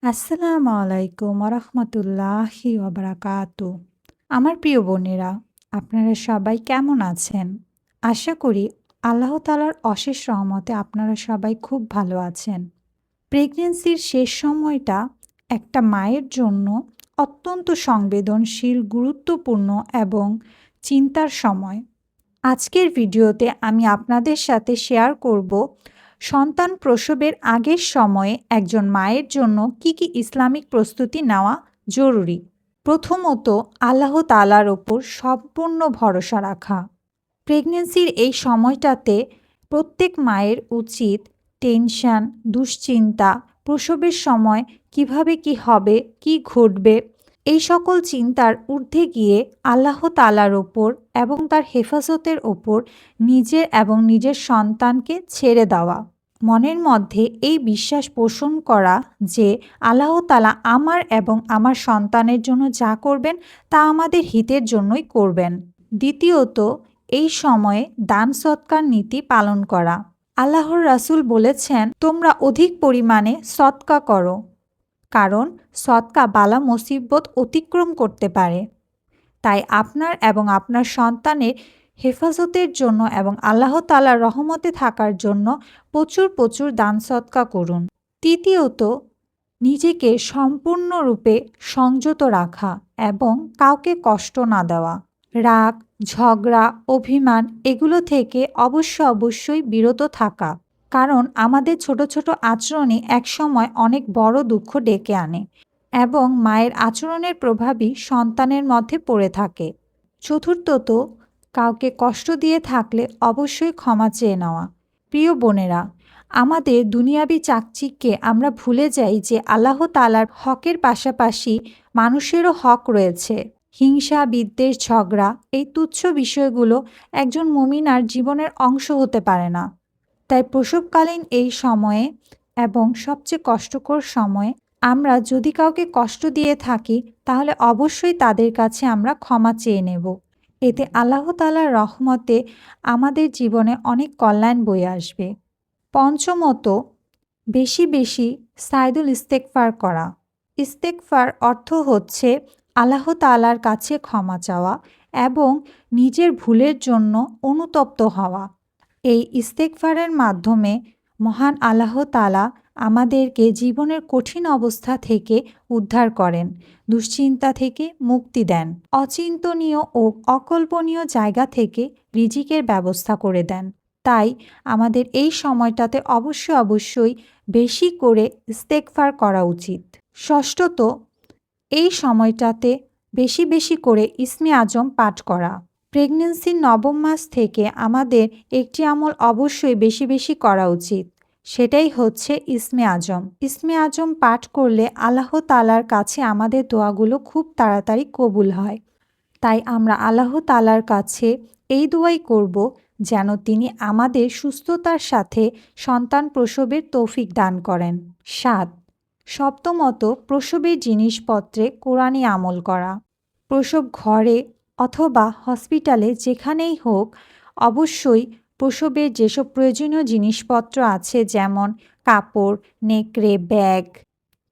আসসালামু আলাইকুম ওরহমতুল্লাহি ওবারাকাতু। আমার প্রিয় বোনেরা, আপনারা সবাই কেমন আছেন? আশা করি আল্লাহ তাআলার অশেষ রহমতে আপনারা সবাই খুব ভালো আছেন। প্রেগন্যান্সির শেষ সময়টা একটা মায়ের জন্য অত্যন্ত সংবেদনশীল, গুরুত্বপূর্ণ এবং চিন্তার সময়। আজকের ভিডিওতে আমি আপনাদের সাথে শেয়ার করব সন্তান প্রসবের আগের সময়ে একজন মায়ের জন্য কি কি ইসলামিক প্রস্তুতি নেওয়া জরুরি। প্রথমত, আল্লাহ তাআলার ওপর সম্পূর্ণ ভরসা রাখা। প্রেগন্যান্সির এই সময়টাতে প্রত্যেক মায়ের উচিত টেনশন, দুশ্চিন্তা, প্রসবের সময় কিভাবে কি হবে, কি ঘটবে, এই সকল চিন্তার ঊর্ধ্বে গিয়ে আল্লাহ তাআলার ওপর এবং তার হেফাজতের ওপর নিজের এবং নিজের সন্তানকে ছেড়ে দেওয়া। মনের মধ্যে এই বিশ্বাস পোষণ করা যে আল্লাহ তাআলা আমার এবং আমার সন্তানের জন্য যা করবেন তা আমাদের হিতের জন্যই করবেন। দ্বিতীয়ত, এই সময়ে দান সৎকার নীতি পালন করা। আল্লাহর রাসূল বলেছেন, তোমরা অধিক পরিমাণে সৎকা করো, কারণ সৎকা বালা মুসিবত অতিক্রম করতে পারে। তাই আপনার এবং আপনার সন্তানের হেফাজতের জন্য এবং আল্লাহ তাআলার রহমতে থাকার জন্য প্রচুর প্রচুর দান সৎকা করুন। তৃতীয়ত, নিজেকে সম্পূর্ণরূপে সংযত রাখা এবং কাউকে কষ্ট না দেওয়া। রাগ, ঝগড়া, অভিমান এগুলো থেকে অবশ্যই বিরত থাকা, কারণ আমাদের ছোট ছোট আচরণই একসময় অনেক বড় দুঃখ ডেকে আনে এবং মায়ের আচরণের প্রভাবই সন্তানের মধ্যে পড়ে থাকে। চতুর্থত, কাউকে কষ্ট দিয়ে থাকলে অবশ্যই ক্ষমা চেয়ে নেওয়া। প্রিয় বোনেরা, আমাদের দুনিয়াবি চাকচিক্যে আমরা ভুলে যাই যে আল্লাহ তাআলার হকের পাশাপাশি মানুষেরও হক রয়েছে। হিংসা, বিদ্বেষ, ঝগড়া এই তুচ্ছ বিষয়গুলো একজন মুমিনার জীবনের অংশ হতে পারে না। তাই প্রসবকালীন এই সময়ে এবং সবচেয়ে কষ্টকর সময়ে আমরা যদি কাউকে কষ্ট দিয়ে থাকি তাহলে অবশ্যই তাদের কাছে আমরা ক্ষমা চেয়ে নেব। এতে আল্লাহ তাআলার রহমতে আমাদের জীবনে অনেক কল্যাণ বয়ে আসবে। পঞ্চমত, বেশি বেশি সাইদুল ইস্তেগফার করা। ইস্তেগফার অর্থ হচ্ছে আল্লাহ তাআলার কাছে ক্ষমা চাওয়া এবং নিজের ভুলের জন্য অনুতপ্ত হওয়া। এই ইস্তেগফারের মাধ্যমে মহান আল্লাহ তাআলা আমাদেরকে জীবনের কঠিন অবস্থা থেকে উদ্ধার করেন, দুশ্চিন্তা থেকে মুক্তি দেন, অচিন্তনীয় ও অকল্পনীয় জায়গা থেকে রিজিকের ব্যবস্থা করে দেন। তাই আমাদের এই সময়টাতে অবশ্যই বেশি করে ইস্তেগফার করা উচিত। ষষ্ঠত, এই সময়টাতে বেশি বেশি করে ইসমে আজম পাঠ করা। প্রেগন্যান্সির নবম মাস থেকে আমাদের একটি আমল অবশ্যই বেশি বেশি করা উচিত, সেটাই হচ্ছে ইসমে আজম। ইসমে আজম পাঠ করলে আল্লাহ তাআলার কাছে আমাদের দোয়াগুলো খুব তাড়াতাড়ি কবুল হয়। তাই আমরা আল্লাহ তাআলার কাছে এই দোয়াই করব যেন তিনি আমাদের সুস্থতার সাথে সন্তান প্রসবের তৌফিক দান করেন। ৭. সপ্তমত, প্রসবের জিনিসপত্রে কোরআনি আমল করা। প্রসব ঘরে অথবা হসপিটালে যেখানেই হোক অবশ্যই প্রসবের যেসব প্রয়োজনীয় জিনিসপত্র আছে, যেমন কাপড়, নেকড়ে, ব্যাগ,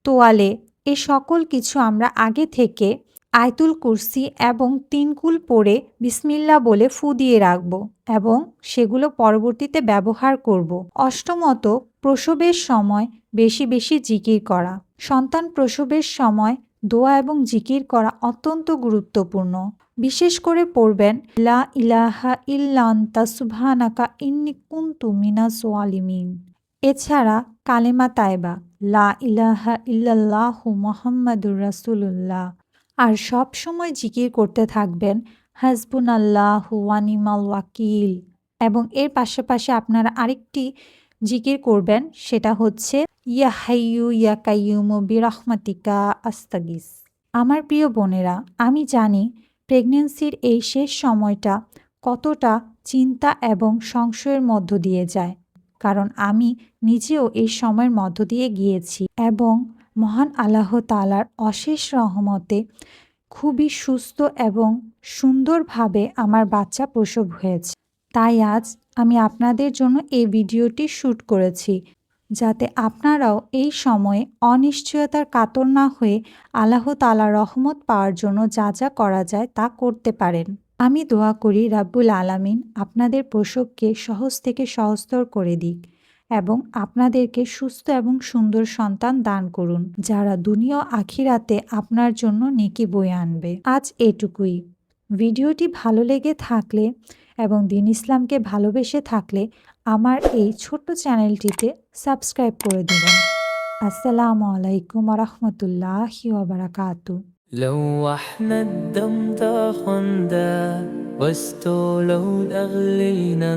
তোয়ালে, এ সকল কিছু আমরা আগে থেকে আয়াতুল কুরসি এবং ৩ কুল পড়ে বিসমিল্লাহ বলে ফু দিয়ে রাখব এবং সেগুলো পরবর্তীতে ব্যবহার করব। অষ্টমত, প্রসবের সময় বেশি বেশি জিকির করা। সন্তান প্রসবের সময় দোয়া এবং জিকির করা অত্যন্ত গুরুত্বপূর্ণ। বিশেষ করে পড়বেন লা ইলাহা ইল্লা আনতা সুবহানাকা ইন্নী কুনতু মিনাজ জালিমিন। এছাড়া কালেমা তায়বা লা ইলাহা ইল্লাল্লাহু মুহাম্মাদুর রাসূলুল্লাহ। আর সব সময় জিকির করতে থাকবেন হাসবুনাল্লাহু ওয়া নি'মাল ওয়াকিল। এবং এর পাশাপাশি আপনারা আরেকটি জিকির করবেন, সেটা হচ্ছে ইয়া হাইয়ু ইয়া কাইয়ুমু বিরহমাতিকা আস্তাগিস। আমার প্রিয় বোনেরা, আমি জানি প্রেগন্যান্সির এই শেষ সময়টা কতটা চিন্তা এবং সংশয়ের মধ্য দিয়ে যায়, কারণ আমি নিজেও এই সময়ের মধ্য দিয়ে গিয়েছি এবং মহান আল্লাহ তাআলার অশেষ রহমতে খুবই সুস্থ এবং সুন্দরভাবে আমার বাচ্চা প্রসব হয়েছে। তাই আজ আমি আপনাদের জন্য এই ভিডিওটি শ্যুট করেছি। যাতে আপনারাও এই সময়ে অনিশ্চয়তার কাতর না হয়ে আল্লাহ তাআলার রহমত পাওয়ার জন্য যা যা করা যায় তা করতে পারেন। আমি দোয়া করি রাব্বুল আলামিন আপনাদের প্রসবকে সহজ থেকে সহজতর করে দিক এবং আপনাদেরকে সুস্থ এবং সুন্দর সন্তান দান করুন, যারা দুনিয়া ও আখিরাতে আপনার জন্য নেকি বয়ে আনবে। আজ এটুকুই। ভিডিওটি ভালো লেগে থাকলে এবং দ্বীন ইসলামকে ভালোবেসে থাকলে আমার এই ছোট্ট চ্যানেলটিতে সাবস্ক্রাইব করে দিবেন। আসসালামু আলাইকুম ওয়া রাহমাতুল্লাহি ওয়া বারাকাতুহু। لو احنا الدم خندا واستولوا الأغلينا